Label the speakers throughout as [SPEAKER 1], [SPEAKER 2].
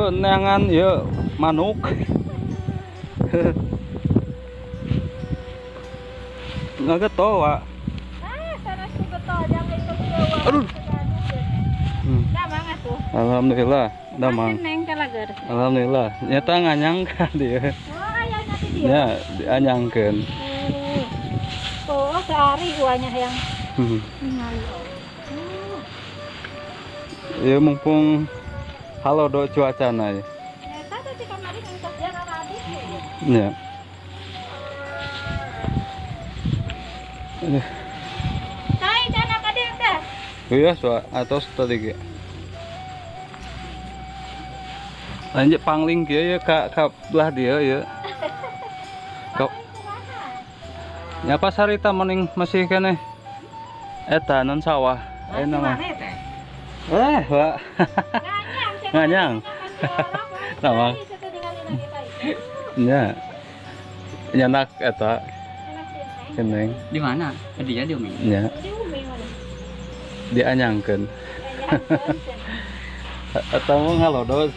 [SPEAKER 1] Ieu neangan ieu manuk. Nggak geto, Wak.
[SPEAKER 2] Sana si geto jangan itu keluar.
[SPEAKER 1] Aduh.
[SPEAKER 2] Damang atuh.
[SPEAKER 1] Alhamdulillah, damang.
[SPEAKER 2] Neng kalager.
[SPEAKER 1] Alhamdulillah. Nyata nganyangka dia.
[SPEAKER 2] Oh, ayahnya di dia.
[SPEAKER 1] Ya, dianyangkeun.
[SPEAKER 2] Oh, sehari uanya yang ningali.
[SPEAKER 1] Ya mumpung halodo cuacana ya.
[SPEAKER 2] Eta teh di kamari yang kerja ka habis ya.
[SPEAKER 1] Ya.
[SPEAKER 2] Tai dana ka dieu teh.
[SPEAKER 1] Iya, soal atos tadi ge. Lanjut pangling kieu ya ka belah dia ya. Ka nya pas harita mending masih keneh eta non sawah. Nama. Wak. Nganyang. Nama. Nya. Nyanak eta keneng.
[SPEAKER 3] Di mana? Dia di Umi.
[SPEAKER 1] Nya. Dianyangkeun. Atau mau ngalodo.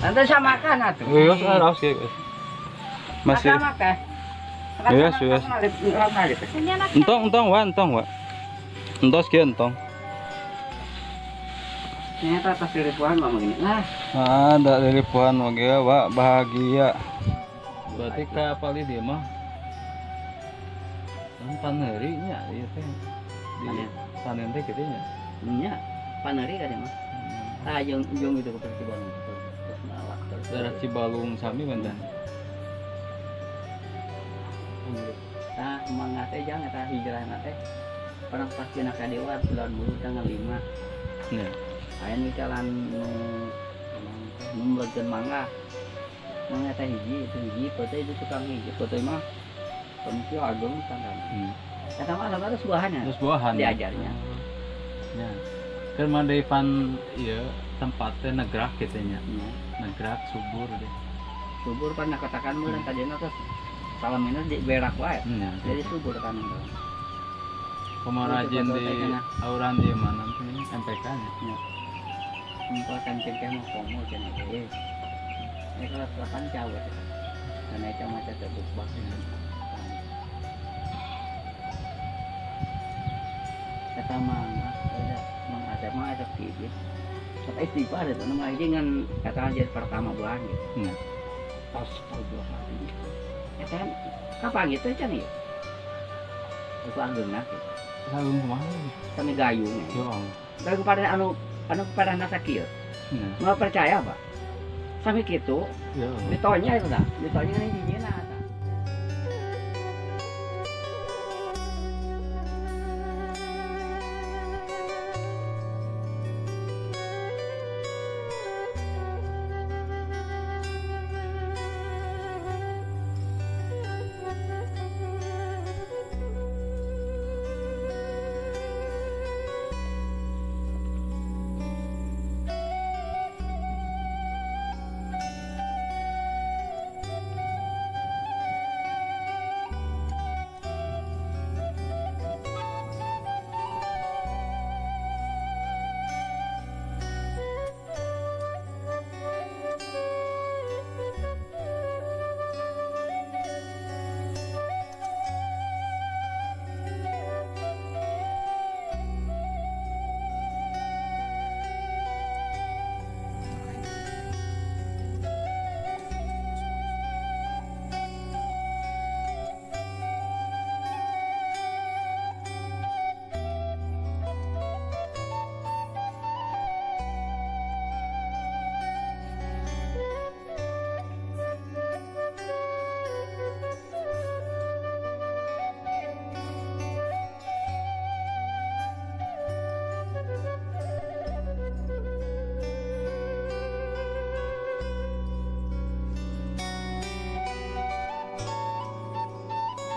[SPEAKER 3] Anda sama makan atuh.
[SPEAKER 1] Iya, harus gitu. Masih.
[SPEAKER 3] Makan.
[SPEAKER 1] Iya, sudah. Entong, Wak. Entos kieu entong.
[SPEAKER 3] Ternyata atas ribuan mah begini.
[SPEAKER 1] Ada dari puan mage Wak, bahagia. Berarti ka pali dia mah. Paneuri nya ieu teh. Di panen teh kitu nya.
[SPEAKER 3] Nya, paneri ka dia mah. Tah jeung itu ke Cibalung. Terus nalak terus.
[SPEAKER 1] Daerah Cibalung sami mantan.
[SPEAKER 3] Tah mangga teh jangan tah hijrahna teh. Orang pasti nak ka dewa bulan bulu tanggal 5.
[SPEAKER 1] Ya.
[SPEAKER 3] Aya nu jalan nu mlegeun mangga. Mangga teh hiji, itu hiji, foto itu tukang hiji, foto mah penting agung tanggal. Kata mah ada buahannya.
[SPEAKER 1] Terus buahan
[SPEAKER 3] Diajarnya.
[SPEAKER 1] Ya. Keur mandaipan ieu tempatnya negrak kitu nya. Negrak subur deh.
[SPEAKER 3] Subur kan katakan meureun tadina teh salamina di berak wae. Jadi subur kan.
[SPEAKER 1] Pemarajin di auran di mana tuh MPK nya.
[SPEAKER 3] Empal kancing teh mah komo cenah teh. Kalau kan cawet. Karena itu macam terbuk kata ada mah ada sedikit. Kata istighfar itu nama aja dengan kata aja pertama bulan gitu. Astagfirullahaladzim. Ya kan kapan gitu kan ya? Itu anggena gitu.
[SPEAKER 1] Sagung kumaha?
[SPEAKER 3] Kami gayung.
[SPEAKER 1] Yo Allah.
[SPEAKER 3] Gayu kepada anu kepada nasa kieu. Mau percaya Pak? Sampai gitu.
[SPEAKER 1] Ya.
[SPEAKER 3] Ditonya itu dah. Ditonya ini hijina ata.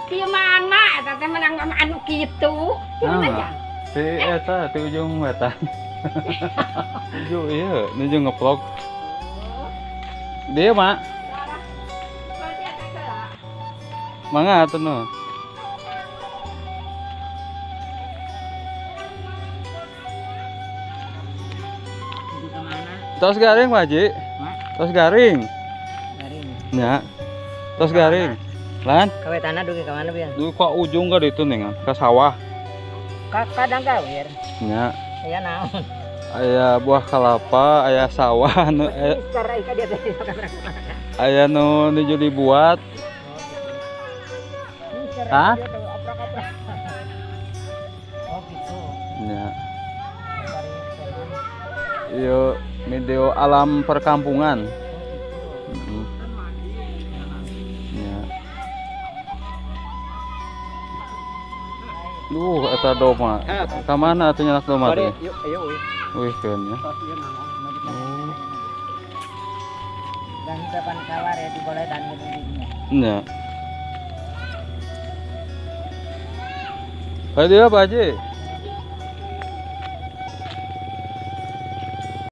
[SPEAKER 3] Di mana eta teh menang anu kitu? Di mana ya?
[SPEAKER 1] Si eta di ujung wetan. Ujung ieu, ujung ngeplok. Dia, Mak. Mangga atuh nu. Tos garing, Pak Haji. Tos garing.
[SPEAKER 3] Garing.
[SPEAKER 1] Nya. Tos garing. Lan,
[SPEAKER 3] Kawe tanah dugi ke mana biar?
[SPEAKER 1] du ka ujung ka ditu ning ke sawah.
[SPEAKER 3] Kadang kawir.
[SPEAKER 1] Nya.
[SPEAKER 3] Ya naon.
[SPEAKER 1] Aya buah kelapa, aya sawah nu
[SPEAKER 3] Sekarang ika dia tadi
[SPEAKER 1] aya nu nuju dibuat. Hah?
[SPEAKER 3] Oh gitu.
[SPEAKER 1] Nya. Ieu video alam perkampungan. Heeh. Nya. Duh, eta doma. Ka mana atuh nyanak doma teh?
[SPEAKER 3] Yuk, ayo wih.
[SPEAKER 1] Wih, keun ya.
[SPEAKER 3] Dan depan kawar ya diboleh dan ngeduduknya.
[SPEAKER 1] Nya. Tadi apa, Haji?